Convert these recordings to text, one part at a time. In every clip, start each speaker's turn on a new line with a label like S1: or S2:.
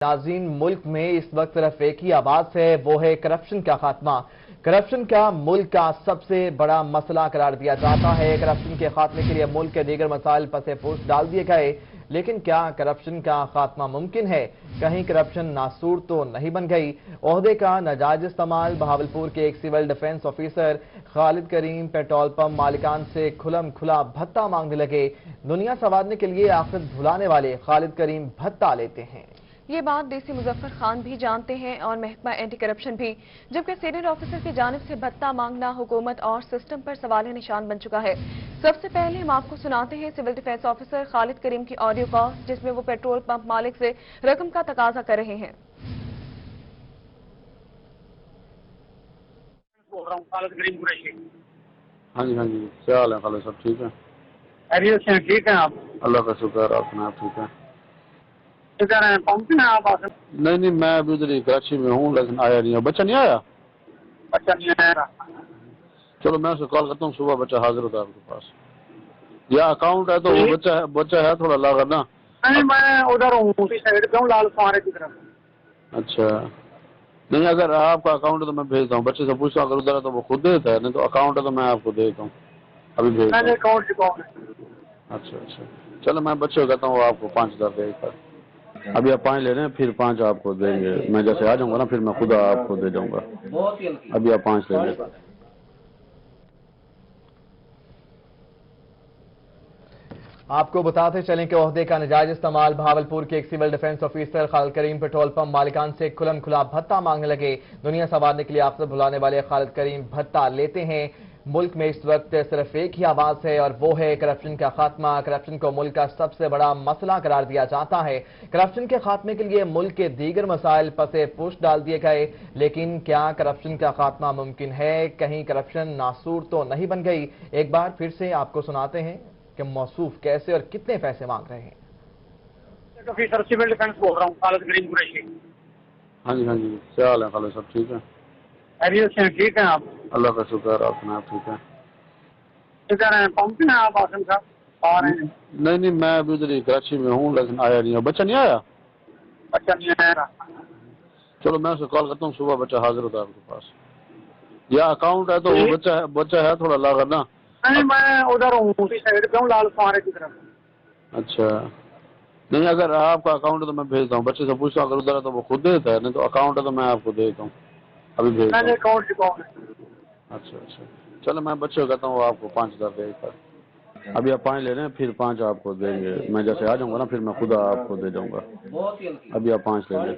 S1: नाज़रीन, मुल्क में इस वक्त सिर्फ एक ही आवाज है, वो है करप्शन का खात्मा। करप्शन का मुल्क का सबसे बड़ा मसला करार दिया जाता है। करप्शन के खात्मे के लिए मुल्क के दीगर मसाइल पसे पोस्ट डाल दिए गए, लेकिन क्या करप्शन का खात्मा मुमकिन है? कहीं करप्शन नासूर तो नहीं बन गई? ओहदे का नाजायज इस्तेमाल। बहावलपुर के एक सिविल डिफेंस ऑफिसर खालिद करीम पेट्रोल पंप मालिकान से खुलम खुला भत्ता मांगने लगे। दुनिया संवारने के लिए आखिरत भुलाने वाले खालिद करीम भत्ता लेते हैं।
S2: ये बात डीसी मुजफ्फर खान भी जानते हैं और महकमा एंटी करप्शन भी, जबकि सीनियर ऑफिसर की जानिब से भत्ता मांगना हुकूमत और सिस्टम पर सवाल निशान बन चुका है। सबसे पहले हम आपको सुनाते हैं सिविल डिफेंस ऑफिसर खालिद करीम की ऑडियो कॉल, जिसमें वो पेट्रोल पंप मालिक से रकम का तकाजा कर रहे हैं।
S3: हाँ जी, क्या हाल है खालिद साहब? ठीक है,
S4: खैरियत से? ठीक है आप?
S3: अल्लाह का शुक्र। आप सुना? ठीक है।
S4: किधर हैं? पंप में आप?
S3: नहीं, मैं अभी उधर ही कराची में हूँ, लेकिन आया नहीं है। बच्चा नहीं आया?
S4: अच्छा नहीं आया।
S3: चलो मैं उसे कॉल करता हूँ, सुबह बच्चा हाजिर होता है आपके पास। या अकाउंट है तो वो बच्चा है थोड़ा लागा ना।
S4: नहीं, मैं उधर हूँ, उसी साइड पे हूँ, लाल फुहारे की तरफ।
S3: अच्छा, नहीं अगर आपका अकाउंट है तो मैं भेजता हूँ। बच्चे से पूछता हूँ, अगर उधर है तो वो खुद देता है, नहीं तो अकाउंट है तो मैं आपको देता हूँ, अभी भेजता हूँ।
S4: अकाउंट से कौन है?
S3: अच्छा, चलो मैं बच्चे को कहता हूँ, आपको 5,000 देगा। अभी आप 5 ले रहे हैं, फिर 5 आपको देंगे। मैं जैसे आ जाऊंगा ना, फिर मैं खुद आपको दे जाऊंगा। अभी आप 5 ले लें।
S1: आपको बताते चलें कि ओहदे का नाजायज इस्तेमाल। बहावलपुर के एक सिविल डिफेंस ऑफिसर खालिद करीम पेट्रोल पंप मालिकान से खुलम खुला भत्ता मांगने लगे। दुनिया संवारने के लिए आखिरत भुलाने वाले खालिद करीम भत्ता लेते हैं। मुल्क में इस वक्त सिर्फ एक ही आवाज है और वो है करप्शन का खात्मा। करप्शन को मुल्क का सबसे बड़ा मसला करार दिया जाता है। करप्शन के खात्मे के लिए मुल्क के दीगर मसाइल पसे पुश डाल दिए गए, लेकिन क्या करप्शन का खात्मा मुमकिन है? कहीं करप्शन नासूर तो नहीं बन गई? एक बार फिर से आपको सुनाते हैं कि मौसूफ कैसे और कितने पैसे मांग रहे हैं।
S4: ऑफिसर सिविल डिफेंस बोल रहा हूँ, खालिद करीम कुरैशी।
S3: हाँ जी, क्या हाल है खालिद साहब? ठीक है,
S4: खैरियत से? ठीक है आप?
S3: अल्लाह का शुक्र। आप सुना? ठीक है।
S4: किधर हैं? पंप में आप आसिम साहब? आ रहे हैं?
S3: नहीं, मैं अभी उधर ही कराची में हूँ, लेकिन आया नहीं है। बच्चा नहीं आया?
S4: अच्छा नहीं आया।
S3: चलो मैं उसे कॉल करता हूँ, सुबह बच्चा हाजिर होता है आपके पास। या अकाउंट है तो वो बच्चा है थोड़ा लागा ना।
S4: नहीं, मैं उधर हूँ, उसी साइड पे हूँ, लाल फुहारे की तरफ।
S3: अच्छा, नहीं अगर आपका अकाउंट है तो मैं भेजता हूँ। बच्चे से पूछता हूँ, अगर उधर है तो वो खुद देता है, नहीं तो अकाउंट है तो मैं आपको देता हूँ, अभी भेजता हूँ।
S4: अकाउंट से कौन है?
S3: अच्छा, चलो मैं बच्चे को कहता हूँ, आपको 5,000 देगा। अभी आप 5 ले रहे हैं, फिर 5 आपको देंगे। मैं जैसे आ जाऊंगा ना, फिर मैं खुद आपको दे जाऊंगा। अभी आप 5 ले लें।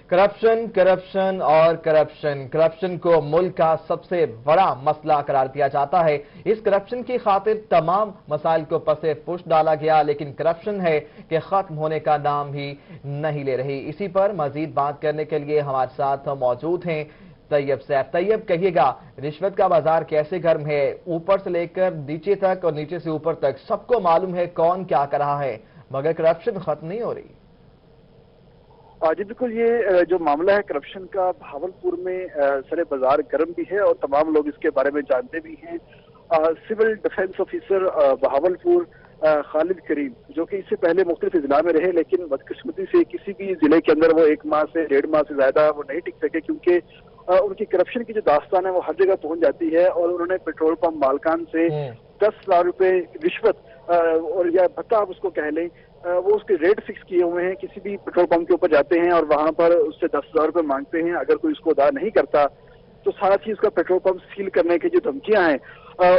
S1: करप्शन और करप्शन को मुल्क का सबसे बड़ा मसला करार दिया जाता है। इस करप्शन की खातिर तमाम मसाइल को पसे पुश डाला गया, लेकिन करप्शन है कि खत्म होने का नाम ही नहीं ले रही। इसी पर मजीद बात करने के लिए हमारे साथ मौजूद हैं तैयब साहब। तैयब, कहिएगा, रिश्वत का बाजार कैसे गर्म है? ऊपर से लेकर नीचे तक और नीचे से ऊपर तक सबको मालूम है कौन क्या कर रहा है, मगर करप्शन खत्म नहीं हो रही।
S5: जी बिल्कुल, ये जो मामला है करप्शन का, बहावलपुर में सरे बाजार गर्म भी है और तमाम लोग इसके बारे में जानते भी हैं। Civil defence officer Bahawalpur Khalid Karim, जो कि इससे पहले मुख्तलिफ जिला में रहे, लेकिन बदकिस्मती से किसी भी जिले के अंदर वो 1 माह से 1.5 माह से ज्यादा वो नहीं टिक सके, क्योंकि उनकी करप्शन की जो दास्तान है वो हर जगह पहुंच जाती है। और उन्होंने पेट्रोल पंप मालकान से 10,000 रुपए रिश्वत और या भत्ता आप उसको कह लें, वो उसके रेट फिक्स किए हुए हैं। किसी भी पेट्रोल पंप के ऊपर जाते हैं और वहां पर उससे 10,000 रुपए मांगते हैं। अगर कोई उसको अदा नहीं करता तो साथ ही उसका पेट्रोल पंप सील करने की जो धमकियां हैं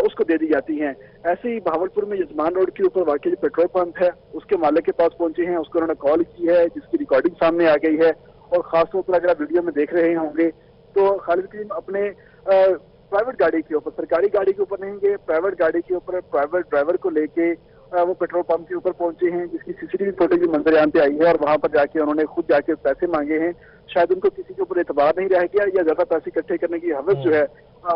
S5: उसको दे दी जाती हैं। ऐसे ही बहावलपुर में यजमान रोड के ऊपर वाकई जो पेट्रोल पंप है उसके मालिक के पास पहुंचे हैं, उसको उन्होंने कॉल की है, जिसकी रिकॉर्डिंग सामने आ गई है। और खासतौर पर अगर आप वीडियो में देख रहे होंगे तो खालिद करीम अपने प्राइवेट गाड़ी के ऊपर, सरकारी गाड़ी के ऊपर नहीं गए, प्राइवेट गाड़ी के ऊपर प्राइवेट ड्राइवर को लेके वो पेट्रोल पंप के ऊपर पहुंचे हैं, जिसकी सीसीटीवी फुटेज भी मंजर पे आई है। और वहां पर जाके उन्होंने खुद जाके पैसे मांगे हैं। शायद उनको किसी के ऊपर एतबार नहीं रह गया या ज्यादा पैसे इकट्ठे करने की हवस जो है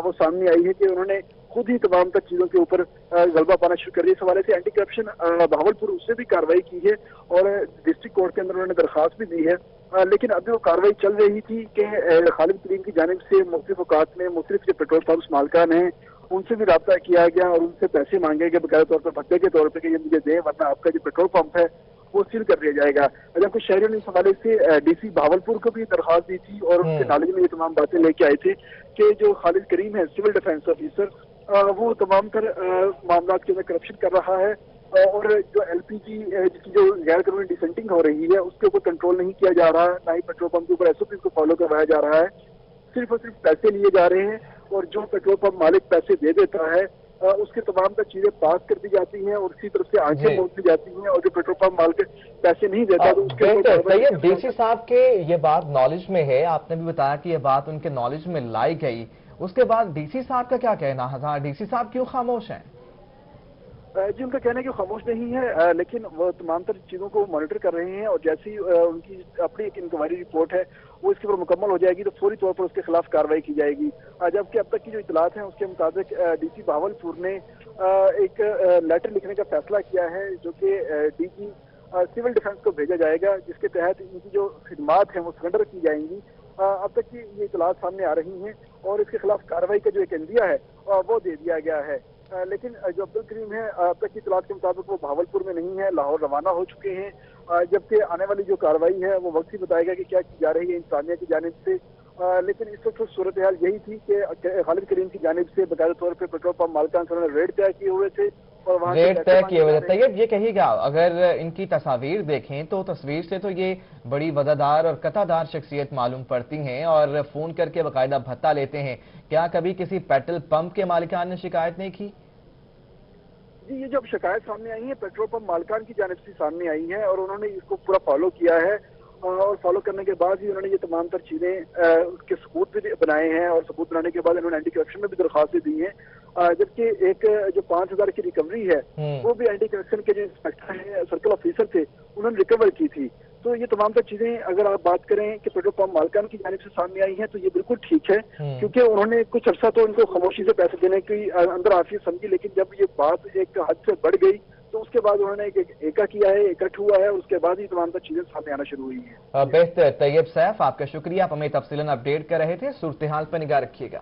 S5: वो सामने आई है कि उन्होंने खुद ही तमाम तक चीजों के ऊपर गलबा पाना शुरू कर दिया। इस हवाले से एंटी करप्शन बहावलपुर उससे भी कार्रवाई की है और डिस्ट्रिक्ट कोर्ट के अंदर उन्होंने दरखास्त भी दी है। लेकिन अभी वो कार्रवाई चल रही थी कि खालिद करीम की जानिब से मुख्तलिफ औकात में मुख्तलिफ जो पेट्रोल पंप मालिकान हैं उनसे भी रब्ता किया गया और उनसे पैसे मांगे गए बकायदा तौर पर भत्ते के तौर पर कि ये मुझे दें, वरना आपका जो पेट्रोल पंप है वो सील कर दिया जाएगा। जबकि शहरियों ने इस हवाले से डीसी बहावलपुर को भी दरख्वास्त दी थी और उसके नॉलेज में ये तमाम बातें लेके आए थे कि जो खालिद करीम है सिविल डिफेंस ऑफिसर, वो तमाम तर मामला के अंदर करप्शन कर रहा है और जो एलपीजी की जो गैर कानूनी डिसेंटिंग हो रही है उसके ऊपर कंट्रोल नहीं किया जा रहा है, ना ही पेट्रोल पंप के ऊपर एसओपी को फॉलो करवाया जा रहा है। सिर्फ और सिर्फ पैसे लिए जा रहे हैं और जो पेट्रोल पंप मालिक पैसे दे देता है उसके तमाम तक चीजें पास कर दी जाती हैं और उसी तरफ से आंखें मोड़ दी जाती हैं, और जो पेट्रोल पंप मालिक पैसे नहीं देता तो उसके ऊपर
S1: डीसी साहब के ये बात नॉलेज में है, आपने भी बताया कि ये बात उनके नॉलेज में लाई गई, उसके बाद डीसी साहब का क्या कहना है? डीसी साहब क्यों खामोश हैं?
S5: जी, उनका कहना है कि खामोश नहीं है, लेकिन वो तमाम तरह चीज़ों को मॉनिटर कर रहे हैं और जैसे ही उनकी अपनी एक इंक्वायरी रिपोर्ट है वो इसके ऊपर मुकम्मल हो जाएगी तो फौरी तौर पर उसके खिलाफ कार्रवाई की जाएगी। जबकि अब तक की जो इतलात हैं उसके मुताबिक डीसी बहावलपुर ने एक लेटर लिखने का फैसला किया है जो कि डीजी सिविल डिफेंस को भेजा जाएगा, जिसके तहत इनकी जो खिदमात हैं वो सरेंडर की जाएंगी। अब तक की ये इतलात सामने आ रही हैं और इसके खिलाफ कार्रवाई का जो एक इंदिया है वो दे दिया गया है। लेकिन जो अब्दुल करीम है अब तक की इतलात के मुताबिक वो बहावलपुर में नहीं है, लाहौर रवाना हो चुके हैं, जबकि आने वाली जो कार्रवाई है वो वक्त ही बताएगा कि क्या की जा रही है इंसानियत की जानिब से। लेकिन इस वक्त सूरत हाल यही थी कि खालिद करीम की जानिब से बाकायदा तौर पर पेट्रोल पंप मालिकान से उन्होंने रेड तय किए हुए थे और वहाँ
S1: रेट तय किए हुए थे। ये कहिएगा, अगर इनकी तस्वीर देखें तो तस्वीर से तो ये बड़ी वफादार और कतादार शख्सियत मालूम पड़ती हैं और फोन करके बाकायदा भत्ता लेते हैं। क्या कभी किसी पेट्रोल पंप के मालिकान ने शिकायत नहीं की?
S5: जी, ये जब शिकायत सामने आई है पेट्रोल पंप मालिकान की जानिब से सामने आई है और उन्होंने इसको पूरा फॉलो किया है और फॉलो करने के बाद ही उन्होंने ये तमाम तर चीजें उसके सबूत भी बनाए हैं और सबूत बनाने के बाद उन्होंने एंटी करप्शन में भी दरख्वास्तें दी हैं। जबकि एक जो 5000 की रिकवरी है वो भी एंटी करप्शन के जो इंस्पेक्टर हैं सर्कल ऑफिसर थे उन्होंने रिकवर की थी। तो ये तमाम तर चीजें अगर आप बात करें कि पेट्रोल पंप मालिकान की जानिब से सामने आई हैं तो ये बिल्कुल ठीक है, क्योंकि उन्होंने कुछ अर्सा तो इनको खामोशी से पैसे देने की अंदर आफियत समझी, लेकिन जब ये बात एक हद से बढ़ गई तो उसके बाद उन्होंने एक एका किया है, इकट्ठ हुआ है और उसके बाद ही तमाम चीजें सामने आना शुरू हुई है।
S1: बेहतर तैयब सैफ, आपका शुक्रिया, आप हमें तफसीलन अपडेट कर रहे थे। सूरत हाल पर निगाह रखिएगा।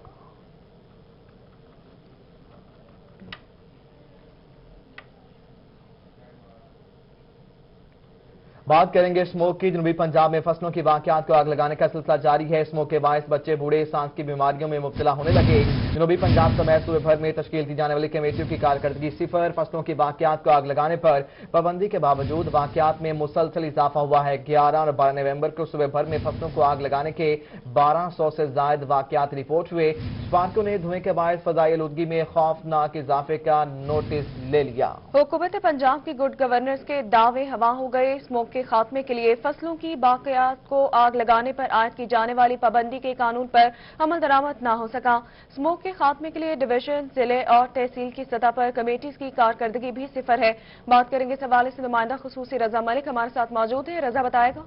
S1: बात करेंगे स्मोक की। जनूबी पंजाब में फसलों की वाकयात को आग लगाने का सिलसिला जारी है। स्मोक के बायस बच्चे बूढ़े सांस की बीमारियों में मुब्तला होने लगे। जनूबी पंजाब समेत सूबे भर में तश्कील दी जाने वाली कमेटियों की कारकर्दगी सिफर। फसलों की वाकयात को आग लगाने पर पाबंदी के बावजूद वाकयात में मुसलसल इजाफा हुआ है। 11 और 12 नवंबर को सूबे भर में फसलों को आग लगाने के 1200 से ज्यादा वाकयात रिपोर्ट हुए। स्पार्को ने धुएं के बायस फजाई आलूदगी में खौफनाक इजाफे का नोटिस ले लिया।
S2: हुकूमत पंजाब की गुड गवर्नेंस के दावे हवा हो गए। स्मोक के खात्मे के लिए फसलों की बाकियात को आग लगाने पर आयद की जाने वाली पाबंदी के कानून पर अमल दरामद न हो सका। स्मोक के खात्मे के लिए डिवीजन, जिले और तहसील की सतह पर कमेटीज की कारकर्दगी भी सिफर है। बात करेंगे इस हवाले से नुमाइंदा खुसूसी रजा मलिक हमारे साथ मौजूद है। रजा बताएगा।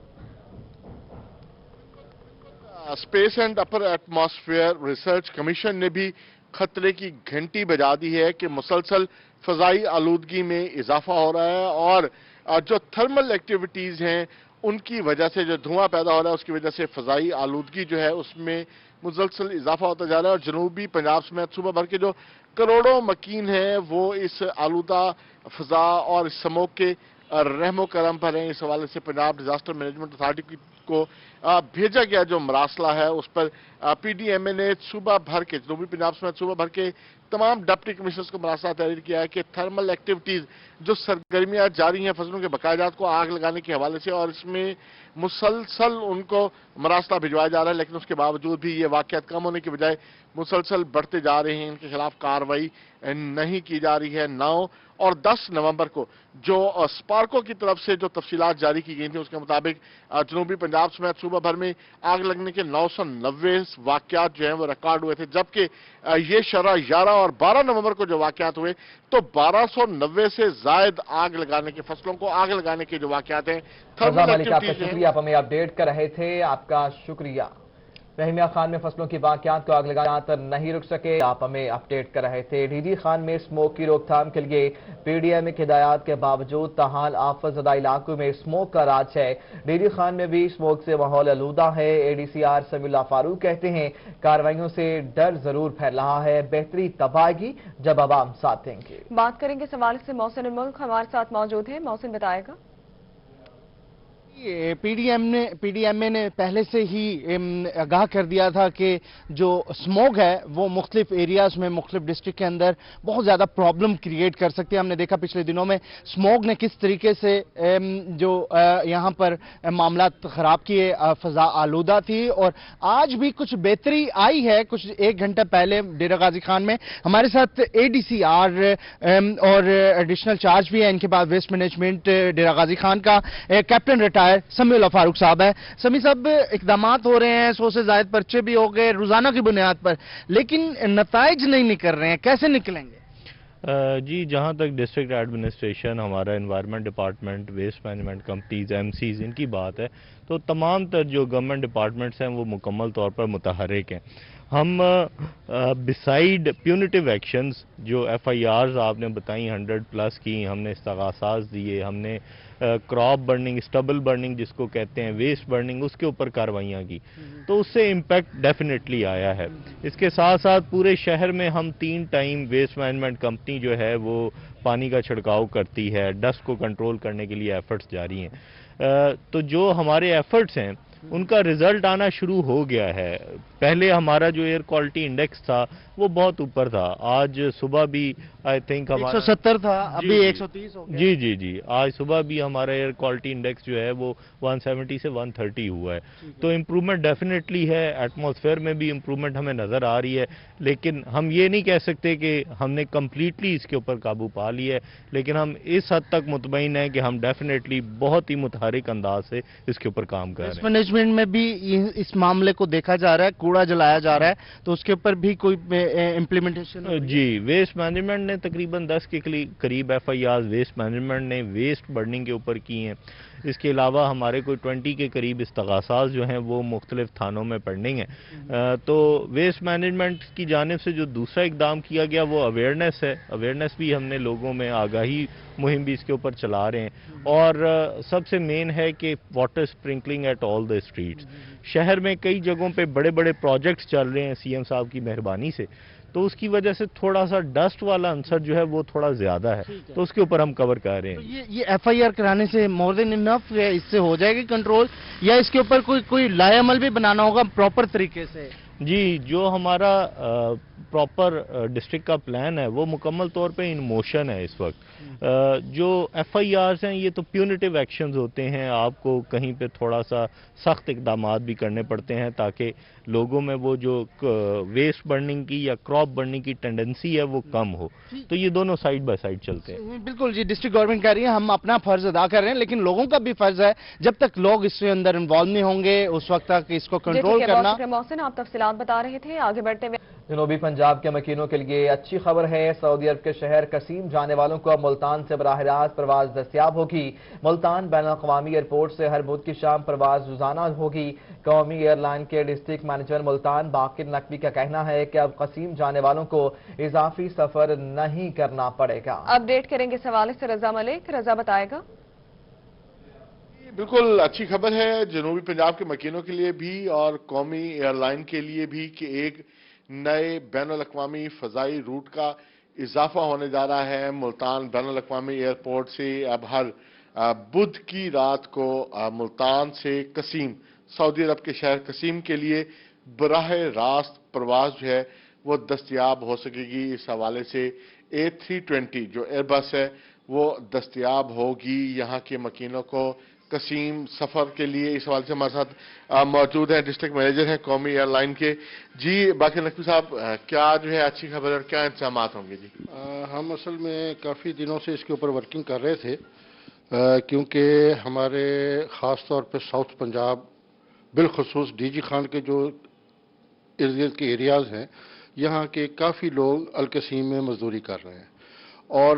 S6: Space and upper atmosphere research commission ने भी खतरे की घंटी बजा दी है कि मुसलसल फजाई आलूदगी में इजाफा हो रहा है और जो थर्मल एक्टिविटीज हैं उनकी वजह से जो धुआं पैदा हो रहा है उसकी वजह से फजाई आलूदगी जो है उसमें मुसलसल इजाफा होता जा रहा है। और जनूबी पंजाब समेत सूबा भर के जो करोड़ों मकीन हैं वो इस आलूदा फजा और स्मोक के रहमो करम पर हैं। इस हवाले से पंजाब डिजास्टर मैनेजमेंट अथॉरिटी को भेजा गया जो मरासला है उस पर पीडीएमए ने सूबा भर के जनूबी पंजाब समेत सूबा भर के तमाम डिप्टी कमिश्नर्स को मरासला तहरीर किया है कि थर्मल एक्टिविटीज जो सरगर्मियां जारी हैं फसलों के बकायाजात को आग लगाने के हवाले से और इसमें मुसलसल उनको मरासला भिजवाया जा रहा है, लेकिन उसके बावजूद भी ये वाकयात कम होने की बजाय मुसलसल बढ़ते जा रहे हैं। इनके खिलाफ कार्रवाई नहीं की जा रही है। 9 और 10 नवंबर को जो स्पार्को की तरफ से जो तफसीलात जारी की गई थी उसके मुताबिक जनूबी पंजाब समेत सूबा भर में आग लगने के 990 वाकयात जो हैं वो रिकॉर्ड हुए थे, जबकि ये शरह 11 और 12 नवंबर को जो वाकयात हुए तो 1290 से जायद आग लगाने के फसलों को आग लगाने के जो वाकयात हैं
S1: आपका शुक्रिया, आप हमें अपडेट कर रहे थे। आपका शुक्रिया। रहीमिया खान में फसलों की वाकयात को आग लगाकर नहीं रुक सके, आप हमें अपडेट कर रहे थे। डीडी खान में स्मोक की रोकथाम के लिए पीडीएमए की हिदायत के बावजूद तहाल आफत ज़दा इलाकों में स्मोक का राज है। डीडी खान में भी स्मोक से माहौल आलूदा है। एडीसीआर समीउल्लाह फारूक कहते हैं कार्रवाइयों से डर जरूर फैल रहा है, बेहतरी तब आएगी जब आवाम साथ देंगे।
S2: बात करेंगे इस हवाले से मौसम मुल्क हमारे साथ मौजूद है। मौसम बताएगा।
S7: پی ڈی ایم اے نے پہلے سے ہی آگاہ کر دیا تھا کہ جو اسموگ ہے وہ مختلف ایریاز میں مختلف ڈسٹرکٹ کے اندر بہت زیادہ پرابلم کریٹ کر سکتے ہیں. ہم نے دیکھا پچھلے دنوں میں اسموگ نے کس طریقے سے جو یہاں پر معاملات خراب کیے, فضا آلودہ تھی, اور آج بھی کچھ بہتری آئی ہے. کچھ ایک گھنٹہ پہلے ڈیرہ غازی خان میں ہمارے ساتھ اے ڈی سی آر اور ایڈیشنل چارج بھی ہے ان کے بعد ویسٹ مینجمنٹ ڈیرہ غازی خان کا کیپٹن ریٹائر سمیع اللہ فاروق صاحب ہے. سمیع صاحب, اقدامات ہو رہے ہیں, 100 سے زائد پرچے بھی ہو گئے روزانہ کی بنیاد پر, لیکن نتائج نہیں نکل رہے ہیں, کیسے نکلیں گے؟
S8: جی, جہاں تک ڈسٹرکٹ ایڈمنسٹریشن, ہمارا environment department, waste management companies, M Cs, ان کی بات ہے تو تمام تر جو گورنمنٹ ڈپارٹمنٹس ہیں وہ مکمل طور پر متحرک ہیں. ہم بسائیڈ پیونیٹیو ایکشنز جو ایف آئی آرز آپ نے بتائیں 100+ کی, ہم نے استغاثات دیے, ہم نے کراپ برننگ, اسٹبل برننگ جس کو کہتے ہیں, ویسٹ برننگ, اس کے اوپر کارروائیاں کی, تو اس سے امپیکٹ ڈیفینیٹلی آیا ہے. اس کے ساتھ ساتھ پورے شہر میں ہم 3 ٹائم ویسٹ مینجمنٹ کمپنی جو ہے وہ پانی کا چھڑکاؤ کرتی ہے, ڈسٹ کو کنٹرول کرنے کے لیے ایفرٹس جاری ہیں. تو جو ہمارے ایفرٹس ہیں ان کا رزلٹ آنا شروع ہو گیا ہے. پہلے ہمارا جو ایئر کوالٹی انڈیکس تھا وہ بہت اوپر تھا, آج صبح بھی آئی تھنک
S7: 170 تھا, ابھی 130 ہو گیا.
S8: جی, آج صبح بھی ہمارا ایئر کوالٹی انڈیکس جو ہے وہ 170 سے 130 ہوا ہے. تو امپرومنٹ ڈیفینیٹلی ہے, ایٹماسفیئر میں بھی امپرومنٹ ہمیں نظر آ رہی ہے, لیکن ہم یہ نہیں کہہ سکتے کہ ہم نے کمپلیٹلی اس کے اوپر قابو پا لیا ہے, لیکن ہم اس حد تک مطمئن ہیں کہ ہم ڈیفینیٹلی بہت ہی متحرک انداز سے اس کے اوپر کام کر رہے ہیں.
S7: مینجمنٹ میں بھی اس معاملے کو دیکھا جا رہا ہے, کوڑا جلایا جا رہا ہے, تو اس کے اوپر بھی کوئی امپلیمنٹیشن؟
S8: جی, ویسٹ مینجمنٹ نے تقریباً 10 کے قریب F I R waste management نے ویسٹ برننگ کے اوپر کی ہیں. اس کے علاوہ ہمارے کوئی 20 کے قریب استغاثات جو ہیں وہ مختلف تھانوں میں پینڈنگ ہیں. تو ویسٹ مینجمنٹ کی جانب سے جو دوسرا اقدام کیا گیا وہ اویئرنیس ہے. اویئرنیس بھی ہم نے لوگوں میں آگاہی مہم بھی اس کے اوپر چلا رہے ہیں, اور سب سے مین ہے کہ water sprinkling at all the streets. شہر میں کئی جگہوں پہ بڑے بڑے پروجیکٹس چل رہے ہیں سی ایم صاحب کی مہربانی سے, تو اس کی وجہ سے تھوڑا سا ڈسٹ والا عنصر جو ہے وہ تھوڑا زیادہ ہے, تو اس کے اوپر ہم کور کر رہے ہیں.
S7: یہ ایف آئی آر کرانے سے مور دین انف ہے, اس سے ہو جائے گی کنٹرول, یا اس کے اوپر کوئی لائے عمل بھی بنانا ہوگا پراپر طریقے سے؟
S8: جی, جو ہمارا پراپر ڈسٹرکٹ کا پلان ہے وہ مکمل طور پہ ان موشن ہے اس وقت. جو ایف آئی آرز ہیں یہ تو پیونیٹیو ایکشنز ہوتے ہیں, آپ کو کہیں پہ تھوڑا سا سخت اقدامات بھی کرنے پڑتے ہیں تاکہ لوگوں میں وہ جو ویسٹ برننگ کی یا کراپ برننگ کی ٹینڈنسی ہے وہ کم ہو. تو یہ دونوں سائیڈ بائی سائیڈ چلتے ہیں.
S7: بالکل جی, ڈسٹرکٹ گورنمنٹ کہہ رہی ہے ہم اپنا فرض ادا کر رہے ہیں, لیکن لوگوں کا بھی فرض ہے جب تک لوگ اس کے اندر انوالو نہیں ہوں گے اس وقت تک اس کو کنٹرول کرنا.
S2: محسن, آپ تفصیلات بتا رہے تھے, آگے بڑھتے ہوئے
S1: جنوبی پنجاب کے مکینوں کے لیے اچھی خبر ہے. سعودی عرب کے شہر قصیم جانے والوں کو اب ملتان سے براہ راست پرواز دستیاب ہوگی. ملتان بین الاقوامی ایئرپورٹ سے ہر بدھ کی شام پرواز روزانہ ہوگی. قومی ایئر لائن کے ڈسٹرکٹ مینیجر ملتان باقر نقوی کا کہنا ہے کہ اب قصیم جانے والوں کو اضافی سفر نہیں کرنا پڑے گا.
S2: اپڈیٹ کریں گے اس حوالے سے رضا ملک. رضا بتائے گا.
S6: بالکل اچھی خبر ہے جنوبی پنجاب کے مکینوں کے لیے بھی اور قومی ایئر لائن کے لیے بھی کہ ایک نئے بین الاقوامی فضائی روٹ کا اضافہ ہونے جا رہا ہے. ملتان بین الاقوامی ایئرپورٹ سے اب ہر بدھ کی رات کو ملتان سے قصیم, سعودی عرب کے شہر قصیم کے لیے براہ راست پرواز جو ہے وہ دستیاب ہو سکے گی. اس حوالے سے A320 جو ایئر بس ہے وہ دستیاب ہوگی یہاں کے مکینوں کو قصیم سفر کے لیے. اس حوالے سے ہمارے ساتھ موجود ہیں ڈسٹرکٹ مینیجر ہیں قومی ایئر لائن کے. جی باقر نقوی صاحب, کیا جو ہے اچھی خبر ہے اور کیا انتظامات ہوں گے؟ جی
S9: ہم اصل میں کافی دنوں سے اس کے اوپر ورکنگ کر رہے تھے, کیونکہ ہمارے خاص طور پہ ساؤتھ پنجاب بالخصوص ڈی جی خان کے جو ارد گرد کے ایریاز ہیں یہاں کے کافی لوگ القصیم میں مزدوری کر رہے ہیں, اور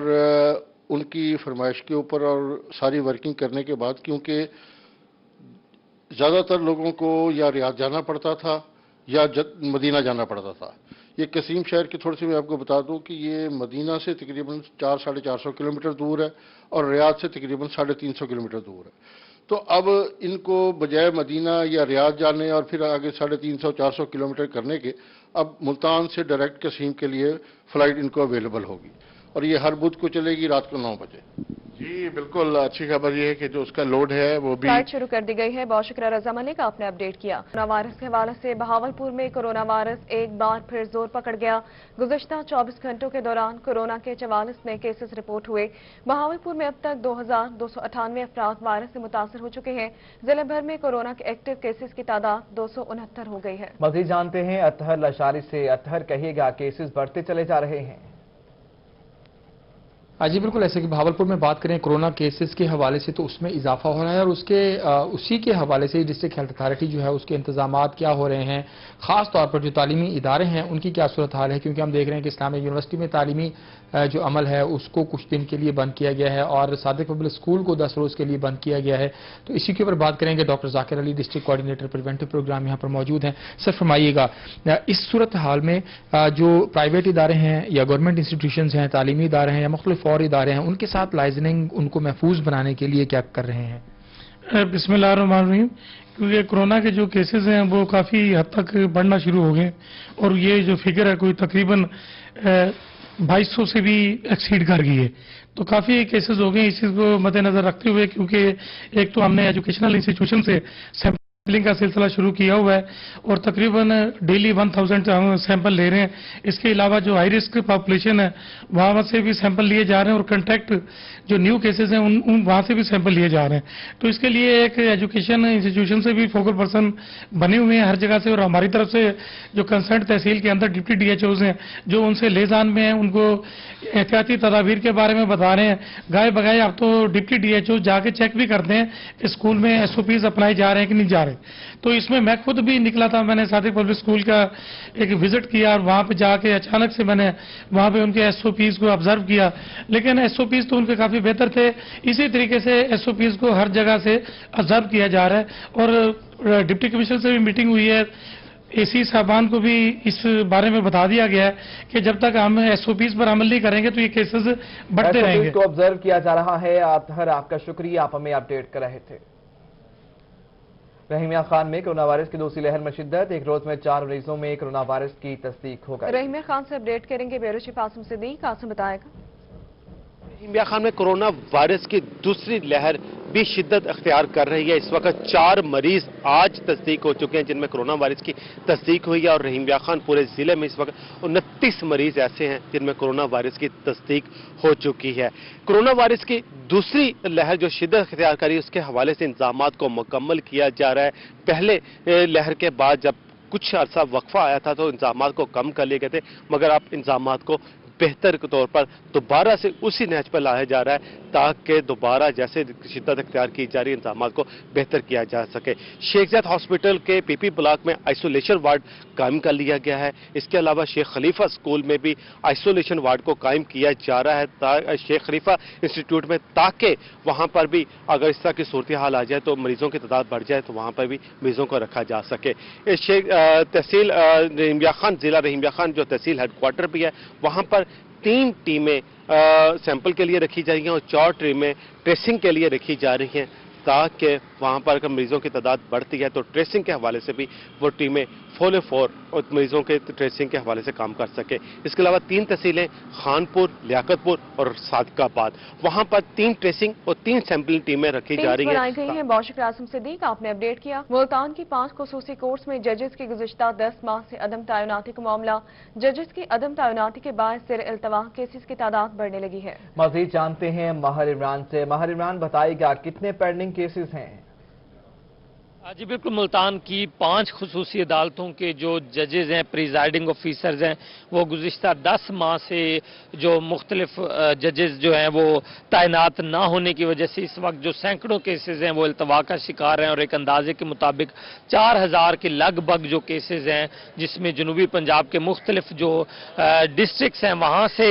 S9: ان کی فرمائش کے اوپر اور ساری ورکنگ کرنے کے بعد کیونکہ زیادہ تر لوگوں کو یا ریاض جانا پڑتا تھا یا مدینہ جانا پڑتا تھا. یہ قصیم شہر کی تھوڑی سی میں آپ کو بتا دوں کہ یہ مدینہ سے تقریباً 400-450 کلومیٹر دور ہے اور ریاض سے تقریباً 350 کلومیٹر دور ہے. تو اب ان کو بجائے مدینہ یا ریاض جانے اور پھر آگے 350-400 کلومیٹر کرنے کے, اب ملتان سے ڈائریکٹ قصیم کے لیے فلائٹ ان کو اویلیبل ہوگی, اور یہ ہر بدھ کو چلے گی رات کو 9 بجے.
S6: जी बिल्कुल, अच्छी खबर ये है कि जो उसका लोड है वो भी
S2: फ्लाइट शुरू कर दी गई है। बहुत शुक्रिया रजा मलिक, आपने अपडेट किया। कोरोना वायरस के हवाले से बहावलपुर में कोरोना वायरस एक बार फिर जोर पकड़ गया। गुज़श्ता 24 घंटों के दौरान कोरोना के 44 नए केसेस रिपोर्ट हुए। बहावलपुर में अब तक 2298 अफराद वायरस से मुतासर हो चुके हैं। जिले भर में कोरोना के एक्टिव केसेस की तादाद 269 हो गई है।
S1: मजीद जानते हैं अतहर लशारी से। अतहर कहिएगा, केसेस बढ़ते चले जा रहे हैं।
S10: जी बिल्कुल, ऐसे कि बहावलपुर में बात करें कोरोना केसेस के हवाले से तो उसमें इजाफा हो रहा है और उसी के हवाले से डिस्ट्रिक्ट हेल्थ अथॉरिटी जो है उसके इंतजामात क्या हो रहे हैं, खास तौर पर जो तालीमी इदारे हैं उनकी क्या सूरत हाल है, क्योंकि हम देख रहे हैं कि इस्लामिक यूनिवर्सिटी में तालीमी जो अमल है उसको कुछ दिन के लिए बंद किया गया है और सादिक पब्लिक स्कूल को 10 रोज़ के लिए बंद किया गया है। तो इसी के ऊपर बात करेंगे। Doctor Zakir Ali, district coordinator preventive programme, यहाँ पर मौजूद हैं। सर फरमाइएगा, इस सूरत हाल में जो प्राइवेट इदारे हैं या गवर्नमेंट इंस्टीट्यूशंस हैं, तालीमी इदारे हैं या मुख्तलिफ और इदारे हैं, उनके साथ लाइजनिंग उनको महफूज बनाने के लिए क्या कर रहे हैं?
S11: बिस्मिल्लाहिर्रहमानिर्रहीम। क्योंकि कोरोना के जो केसेस हैं वो काफ़ी हद तक बढ़ना शुरू हो गए और ये जो फिगर है कोई तकरीबन 2200 से भी एक्सीड कर गई है, तो काफ़ी केसेस हो गए। इस चीज़ को मद्देनजर रखते हुए, क्योंकि एक तो हमने एजुकेशनल इंस्टीट्यूशन से सैंपलिंग का सिलसिला शुरू किया हुआ है और तकरीबन डेली 1000 सैंपल ले रहे हैं। इसके अलावा जो हाई रिस्क पॉपुलेशन है वहाँ से भी सैंपल लिए जा रहे हैं और कंटैक्ट जो न्यू केसेस हैं उन वहाँ से भी सैंपल लिए जा रहे हैं। तो इसके लिए एक एजुकेशन इंस्टीट्यूशन से भी फोकल पर्सन बने हुए हैं हर जगह से, और हमारी तरफ से जो कंसर्न तहसील के अंदर डिप्टी DHOs हैं जो उनसे लेजान में हैं, उनको एहतियाती तदाबीर के बारे में बता रहे हैं। गाय बगाए अब तो डिप्टी DHO जाके चेक भी करते हैं कि स्कूल में SOPs अपनाए जा रहे हैं कि नहीं जा रहे। तो इसमें मैं खुद भी निकला था, मैंने सादिक पब्लिक स्कूल का एक विजिट किया और वहाँ पे जाके अचानक से मैंने वहाँ पे उनके SOPs को ऑब्जर्व किया, लेकिन SOPs तो उनके काफ़ी बेहतर थे। इसी तरीके से SOPs को हर जगह से ऑब्जर्व किया जा रहा है और डिप्टी कमिश्नर से भी मीटिंग हुई है। AC साहबान को भी इस बारे में बता दिया गया है कि जब तक हम SOPs पर अमल नहीं करेंगे तो ये केसेस बढ़ते रहेंगे।
S1: को ऑब्जर्व किया जा रहा है। अतहर, आपका शुक्रिया, आप हमें अपडेट कर रहे थे। रहीमिया खान में कोरोना वायरस की दूसरी लहर में शिद्दत। एक रोज में 4 मरीजों में कोरोना वायरस की तस्दीक हो गई।
S2: रहीमिया खान से अपडेट करेंगे ब्यूरो चीफ आसिम सिद्दीक। आसिम बताएगा।
S12: रहीमिया खान में कोरोना वायरस की दूसरी लहर भी शिद्दत अख्तियार कर रही है। इस वक्त 4 मरीज आज तस्दीक हो चुके हैं जिनमें कोरोना वायरस की तस्दीक हुई है और रहीमिया खान पूरे जिले में इस वक्त 29 मरीज ऐसे हैं जिनमें कोरोना वायरस की तस्दीक हो चुकी है। कोरोना वायरस की दूसरी लहर जो शिद्दत अख्तियार करी उसके हवाले से इंतजामात को मुकम्मल किया जा रहा है। पहले लहर के बाद जब कुछ अर्सा वक्फा आया था तो इंतजामात को कम कर लिए गए थे, मगर अब इंतजामात को बेहतर के तौर पर दोबारा से उसी नहज पर लाया जा रहा है ताकि दोबारा जैसे शिद्दत अख्तियार की जा रही है इंतजामात को बेहतर किया जा सके। शेख ज़ायद हॉस्पिटल के PP ब्लॉक में आइसोलेशन वार्ड कायम कर लिया गया है। इसके अलावा शेख खलीफा स्कूल में भी आइसोलेशन वार्ड को कायम किया जा रहा है शेख खलीफा इंस्टीट्यूट में, ताकि वहाँ पर भी अगर इस तरह की सूरत हाल आ जाए तो मरीजों की तादाद बढ़ जाए तो वहाँ पर भी मरीजों को रखा जा सके। तहसील रहीमिया खान, जिला रहीमिया खान जो तहसील हेडक्वार्टर भी है, वहाँ पर 3 टीमें सैंपल के लिए रखी जा रही हैं और 4 टीमें ट्रेसिंग के लिए रखी जा रही हैं ताकि वहाँ पर अगर मरीजों की तादाद बढ़ती है तो ट्रेसिंग के हवाले से भी वो टीमें 4 और मरीजों के ट्रेसिंग के हवाले से काम कर सके। इसके अलावा 3 तहसीलें खानपुर, लियाकतपुर और सादिकाबाद, वहाँ पर 3 ट्रेसिंग और 3 सैंपलिंग टीमें रखी जा रही हैं।
S2: बहुत शुक्रिया आसिम सिद्दीक, आपने अपडेट किया। मुल्तान की 5 खुसूसी कोर्ट्स में जजेस की गुज़िश्ता 10 माह से अदम तैनाती का मामला। जजेस की अदम तैनाती के बाद सिर इल्तवा केसेस की तादाद बढ़ने लगी है।
S1: मजीद जानते हैं माहिर इमरान से। माहिर इमरान, बताइएगा कितने पेंडिंग केसेस हैं?
S13: जी बिल्कुल, मुल्तान की 5 खुसूसी अदालतों के जो जजेज हैं, प्रिजाइडिंग ऑफिसर्स हैं, वो गुज़िश्ता 10 माह से जो मुख्तलिफ जजेस जो हैं वो तैनात ना होने की वजह से इस वक्त जो सैकड़ों केसेस हैं वो इल्तवा का शिकार हैं और एक अंदाजे के मुताबिक 4000 के लगभग जो केसेस हैं जिसमें जनूबी पंजाब के मुख्तलिफ जो डिस्ट्रिक्ट्स हैं वहाँ से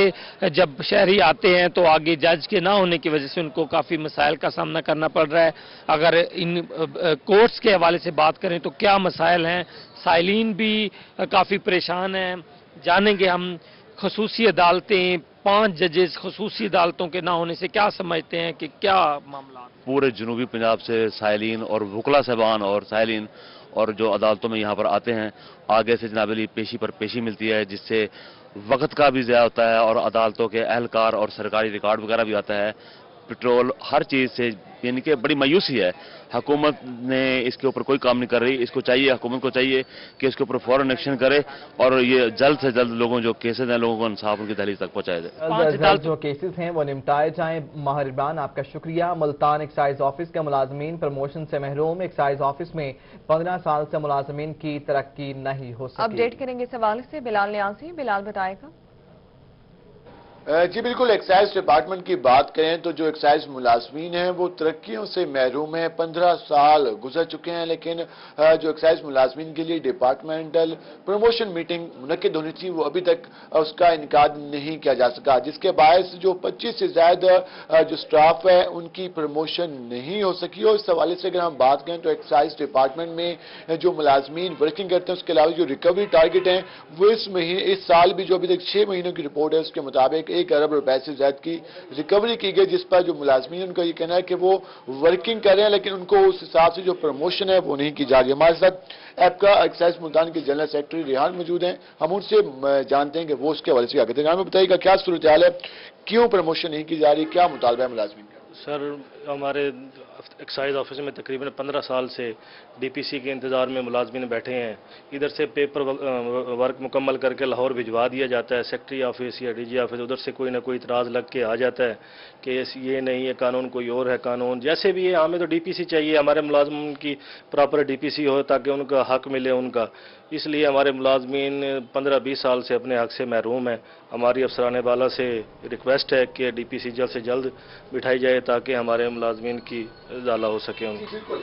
S13: जब शहरी आते हैं तो आगे जज के ना होने की वजह से उनको काफ़ी मसाइल का सामना करना पड़ रहा है। अगर इन कोर्ट्स के हवाले से बात करें तो क्या मसाइल हैं, साइलिन भी काफ़ी परेशान हैं। जानेंगे हम खुसूसी अदालतें, 5 जजेस खुसूसी अदालतों के ना होने से क्या समझते हैं कि क्या मामला।
S14: पूरे जनूबी पंजाब से साइलिन और वकला साहबान और साइलिन और जो अदालतों में यहाँ पर आते हैं, आगे से जनाब अली पेशी पर पेशी मिलती है जिससे वक्त का भी ज़्यादा होता है और अदालतों के अहलकार और सरकारी रिकॉर्ड वगैरह भी आता है। पेट्रोल, हर चीज़ से यानी कि बड़ी मायूसी है। हुकूमत ने इसके ऊपर कोई काम नहीं कर रही। इसको चाहिए, हुकूमत को चाहिए कि इसके ऊपर फौरन एक्शन करे और ये जल्द से जल्द लोगों जो केसेस हैं लोगों को इंसाफ उनकी दहलीज तक पहुंचाया जाए।
S1: जो केसेस हैं वो निपटाए जाएं। माहिर इरबान, आपका शुक्रिया। मुल्तान एक्साइज ऑफिस के मुलाजमीन प्रमोशन से महरूम। एक्साइज ऑफिस में 15 साल से मुलाजमीन की तरक्की नहीं हो सकी।
S2: अपडेट करेंगे इस हवाले से बिलाल नियाज़ी। बिलाल बताएगा।
S15: जी बिल्कुल, एक्साइज डिपार्टमेंट की बात करें तो जो एक्साइज मुलाजमीन हैं वो तरक्कियों से महरूम हैं। 15 साल गुजर चुके हैं, लेकिन जो एक्साइज मुलाजमीन के लिए डिपार्टमेंटल प्रमोशन मीटिंग मुनक्किद होनी थी वो अभी तक उसका इनकाद नहीं किया जा सका, जिसके बायस जो 25 से ज्यादा जो स्टाफ है उनकी प्रमोशन नहीं हो सकी। और इस हवाले से अगर हम बात करें तो एक्साइज डिपार्टमेंट में जो मुलाजमीन वर्किंग करते हैं उसके अलावा जो रिकवरी टारगेट हैं वो इस साल भी जो अभी तक 6 महीनों की रिपोर्ट है उसके मुताबिक 1 अरब रुपए से ज्यादा की रिकवरी की गई, जिस पर जो मुलाजमीन उनका ये कहना है कि वो वर्किंग कर रहे हैं लेकिन उनको उस हिसाब से जो प्रमोशन है वो नहीं की जा रही। हमारे साथ ऐप का एक्साइज मुल्तान के जनरल सेक्रेटरी रेहान मौजूद हैं, हम उनसे जानते हैं कि वो उसके हवाले से क्या कहते हैं। हमें बताइएगा क्या सूरत हाल है, क्यों प्रमोशन नहीं की जा रही, क्या मुतालबा है मुलाजमीन का?
S16: सर, हमारे एक्साइज ऑफिस में तकरीबन 15 साल से डीपीसी के इंतज़ार में मुलाजमीन बैठे हैं। इधर से पेपर वर्क मुकम्मल करके लाहौर भिजवा दिया जाता है सेक्रेटरी ऑफिस या डीजी ऑफिस, उधर से कोई ना कोई इतराज़ लग के आ जाता है कि ये नहीं है कानून, कोई और है कानून। जैसे भी है, हमें तो डीपीसी चाहिए, हमारे मुलाजमीन की प्रॉपर डीपीसी हो ताकि उनका हक मिले उनका। इसलिए हमारे मुलाजमीन 15-20 साल से अपने हक से महरूम है। हमारी अफसरान बाला से रिक्वेस्ट है कि डीपीसी जल्द से जल्द बिठाई जाए ताकि हमारे मुलाजमीन की इजाला हो सके।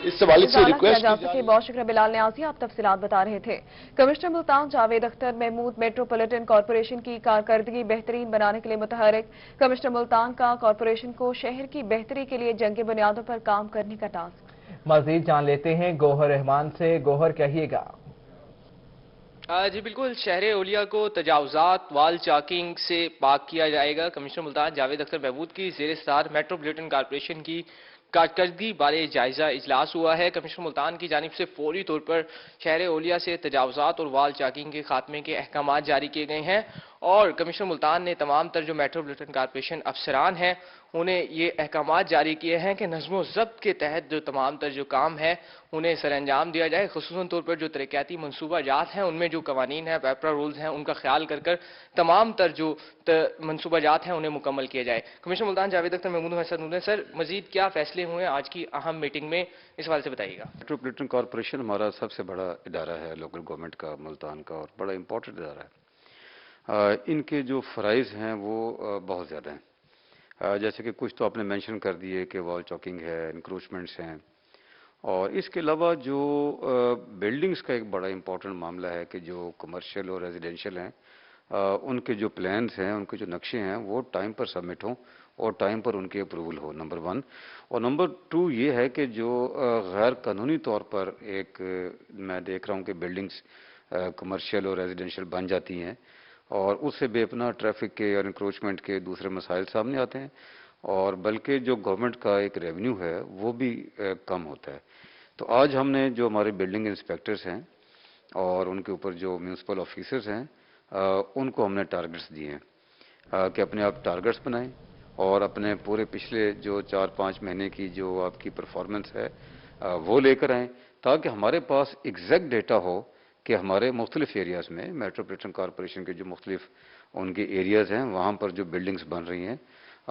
S15: इस हवाले से रिक्वेस्ट
S2: बहुत शुक्रिया बिलाल नियाज़ी, आप तफसीलात बता रहे थे। Commissioner Multan Javed Akhtar Mahmood metropolitan corporation की कारकर्दगी बेहतरीन बनाने के लिए मुतहरिक। कमिश्नर मुल्तान का कॉरपोरेशन को शहर की बेहतरी के लिए जंगी बुनियादों पर काम करने का टास्क।
S1: मजीद जान लेते हैं गौहर रहमान से। गौहर, कहिएगा।
S17: जी बिल्कुल, शहर ओलिया को तजावजात वाल चाकिंग से पाक किया जाएगा। कमिश्नर मुल्तान जावेद अख्तर महमूद की ज़ेर सदार मेट्रोपॉलिटन कॉरपोरेशन की कारकर्दगी बारे जायजा इजलास हुआ है। कमिश्नर मुल्तान की जानिब से फौरी तौर पर शहर ओलिया से तजावजात और वाल चाकिंग के खात्मे के अहकाम जारी किए गए हैं और कमिश्नर मुल्तान ने तमाम तर जो मेट्रोपॉलिटन कॉरपोरेशन अफसरान हैं उन्हें ये अहकाम जारी किए हैं कि नज़्म ज़ब्त के तहत जो तमाम तर जो काम है उन्हें सर अंजाम दिया जाए। खुसूसन तौर पर जो तरक्याती मनसूबा जात हैं उनमें जो कवानीन हैं, पेपरा रूल्स हैं, उनका ख्याल कर तमाम तर जो मनसूबा जात हैं उन्हें मुकम्मल किया जाए। कमिश्नर मुल्तान जावेद अख्तर महमूद हसन, सर मजीद क्या फैसले हुए आज की अहम मीटिंग में, इस हवाले से बताइएगा।
S18: मेट्रोपॉलिटन कॉरपोरेशन हमारा सबसे बड़ा इदारा है लोकल गवर्नमेंट का मुल्तान का, और बड़ा इंपॉर्टेंट इदारा है। इनके जो फ़राइज़ हैं वो बहुत ज़्यादा हैं। जैसे कि कुछ तो आपने मेंशन कर दिए कि वॉल चॉकिंग है, इंक्रोचमेंट्स हैं, और इसके अलावा जो बिल्डिंग्स का एक बड़ा इंपॉर्टेंट मामला है कि जो कमर्शियल और रेजिडेंशियल हैं उनके जो प्लान्स हैं, उनके जो नक्शे हैं वो टाइम पर सबमिट हों और टाइम पर उनकी अप्रूवल हो, नंबर 1। और नंबर 2 ये है कि जो गैर कानूनी तौर पर मैं देख रहा हूँ कि बिल्डिंग्स कमर्शियल और रेजिडेंशियल बन जाती हैं और उससे बेपनाह ट्रैफिक के और इंक्रोचमेंट के दूसरे मसाइल सामने आते हैं, और बल्कि जो गवर्नमेंट का एक रेवेन्यू है वो भी कम होता है। तो आज हमने जो हमारे बिल्डिंग इंस्पेक्टर्स हैं और उनके ऊपर जो म्यूनसिपल ऑफिसर्स हैं उनको हमने टारगेट्स दिए हैं कि अपने आप टारगेट्स बनाएं और अपने पूरे पिछले जो 4-5 महीने की जो आपकी परफॉर्मेंस है वो लेकर आएँ, ताकि हमारे पास एग्जैक्ट डेटा हो कि हमारे मुख्तलिफ एरियाज़ में मेट्रोपॉलिटन कॉरपोरेशन के जो मुख्तलिफ उनके एरियाज़ हैं वहाँ पर जो बिल्डिंग्स बन रही हैं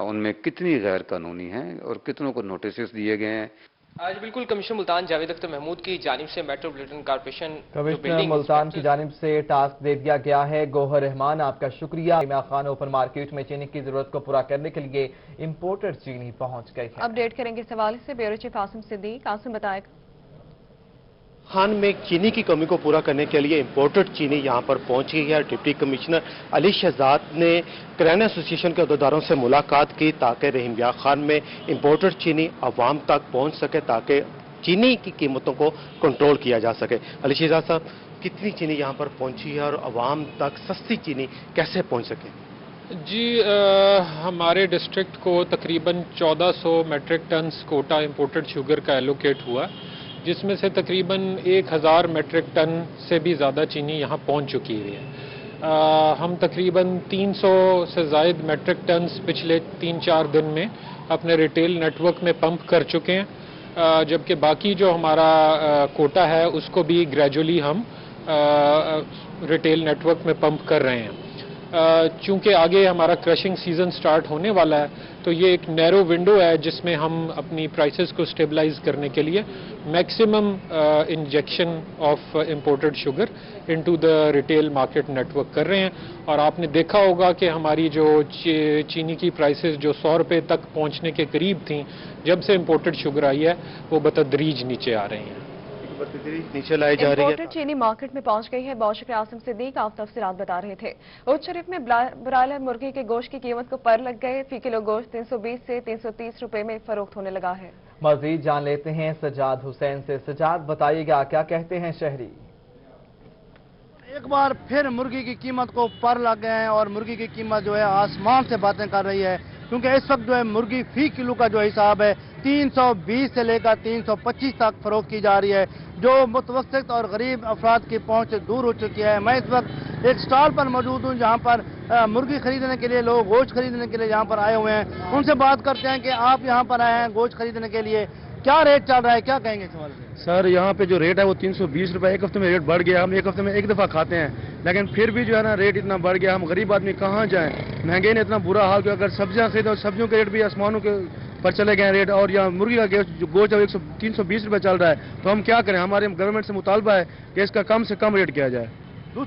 S18: उनमें कितनी गैर कानूनी हैं और कितनों को नोटिस दिए गए हैं।
S17: आज बिल्कुल कमिश्नर मुल्तान जावेद अख्तर महमूद की जानिब से मेट्रोपॉलिटन कॉरपोरेशन
S1: कमिश्नर मुल्तान की जानिब से टास्क दे दिया गया है। गौहर रहमान, आपका शुक्रिया। इमाम खान ओपन मार्केट में चीनी की जरूरत को पूरा करने के लिए इम्पोर्टेड चीनी पहुंच गई है।
S2: अपडेट करेंगे इस हवाले से ब्यूरो चीफ आसिम सिद्दीक। आसिम बताएगा।
S12: खान में चीनी की कमी को पूरा करने के लिए इंपोर्टेड चीनी यहां पर पहुंच गई है। डिप्टी कमिश्नर अली शहजाद ने किराना एसोसिएशन के अहदेदारों से मुलाकात की ताकि रहीम यार खान में इंपोर्टेड चीनी अवाम तक पहुंच सके, ताकि चीनी की कीमतों को कंट्रोल किया जा सके। अली शहजाद साहब, कितनी चीनी यहाँ पर पहुंची है और अवाम तक सस्ती चीनी कैसे पहुँच सके?
S10: जी हमारे डिस्ट्रिक्ट को तकरीबन 1400 metric ton quota imported sugar का एलोकेट हुआ, जिसमें से तकरीबन 1000 मेट्रिक टन से भी ज़्यादा चीनी यहाँ पहुँच चुकी है। ہم تقریباً 300 سے زائد میٹرک ٹنز پچھلے 3-4 دن میں اپنے ریٹیل نیٹ ورک میں پمپ کر چکے ہیں، جبکہ باقی جو ہمارا کوٹا ہے اس کو بھی گریجولی ہم ریٹیل نیٹ ورک میں پمپ کر رہے ہیں۔ چونکہ آگے ہمارا کرشنگ سیزن سٹارٹ ہونے والا ہے تو یہ ایک نیرو ونڈو ہے جس میں ہم اپنی پرائسز کو سٹیبلائز کرنے کے لیے maximum injection of imported sugar into the retail market network کر رہے ہیں۔ اور آپ نے دیکھا ہوگا کہ ہماری جو چینی کی پرائسز جو 100 روپے تک پہنچنے کے قریب تھیں، جب سے امپورٹڈ شوگر آئی ہے وہ بتدریج نیچے آ رہی ہیں،
S12: نیچے لائی جا رہی ہے۔
S2: امپورٹڈ چینی مارکیٹ میں پہنچ گئی ہے۔ بہت شکریہ عاصم صدیق، آپ تفصیلات بتا رہے تھے۔ اچ شریف میں برائلر مرغی کے گوشت کی قیمت کو پر لگ گئے، فی کلو گوشت 320 سے 330 روپے میں فروخت ہونے لگا ہے۔
S1: مزید جان لیتے ہیں سجاد حسین سے۔ سجاد بتائیے گا کیا کہتے ہیں شہری؟
S7: ایک بار پھر مرغی کی قیمت کو پر لگ گئے ہیں اور مرغی کی قیمت جو ہے آسمان سے باتیں کر رہی ہے، کیونکہ اس وقت جو ہے مرغی فی کلو کا جو حساب ہے 320 سے لے کر 325 تک فروخت کی جا رہی ہے، جو متوسط اور غریب افراد کی پہنچ سے دور ہو چکی ہے۔ میں اس وقت ایک سٹال پر موجود ہوں جہاں پر مرغی خریدنے کے لیے لوگ گوشت خریدنے کے لیے یہاں پر آئے ہوئے ہیں۔ ان سے بات کرتے ہیں کہ آپ یہاں پر آئے ہیں گوشت خریدنے کے لیے، کیا ریٹ چل رہا ہے، کیا کہیں گے اس حوالے سے؟
S19: سر یہاں پہ جو ریٹ ہے وہ 320 روپے، ایک ہفتے میں ریٹ بڑھ گیا، ہم ایک ہفتے میں ایک دفعہ کھاتے ہیں لیکن پھر بھی جو ہے نا ریٹ اتنا بڑھ گیا، ہم غریب آدمی کہاں جائیں، مہنگائی نے اتنا برا حال کیا، اگر سبزیاں خریدیں سبزیوں کے ریٹ بھی آسمانوں کے پر چلے گئے ریٹ، اور یہاں مرغی کا گوشت 320 روپے چل رہا ہے، تو ہم کیا کریں، ہمارے گورنمنٹ سے مطالبہ ہے کہ اس کا کم سے کم ریٹ کیا جائے،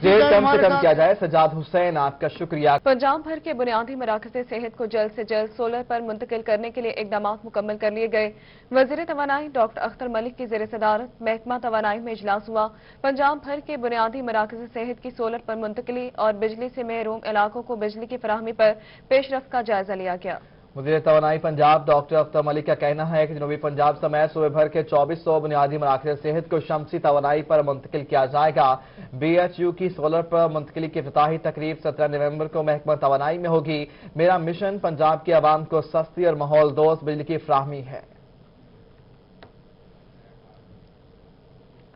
S1: ریٹ کم سے کم کیا جائے۔ سجاد حسین آپ کا شکریہ۔
S2: پنجاب بھر کے بنیادی مراکز صحت کو جلد سے جلد سولر پر منتقل کرنے کے لیے اقدامات مکمل کر لیے گئے۔ وزیر توانائی ڈاکٹر اختر ملک کی زیر صدارت محکمہ توانائی میں اجلاس ہوا۔ پنجاب بھر کے بنیادی مراکز صحت کی سولر پر منتقلی اور بجلی سے محروم علاقوں کو بجلی کی فراہمی پر پیش رفت کا جائزہ لیا گیا۔
S1: وزیر توانائی پنجاب ڈاکٹر اختر ملک کا کہنا ہے کہ جنوبی پنجاب سمیت صوبے بھر کے 2400 بنیادی مراکز صحت کو شمسی توانائی پر منتقل کیا جائے گا۔ بی ایچ یو کی سولر پر منتقلی کی افتتاحی تقریب 17 نومبر کو محکمہ توانائی میں ہوگی۔ میرا مشن پنجاب کے عوام کو سستی اور ماحول دوست بجلی کی فراہمی ہے۔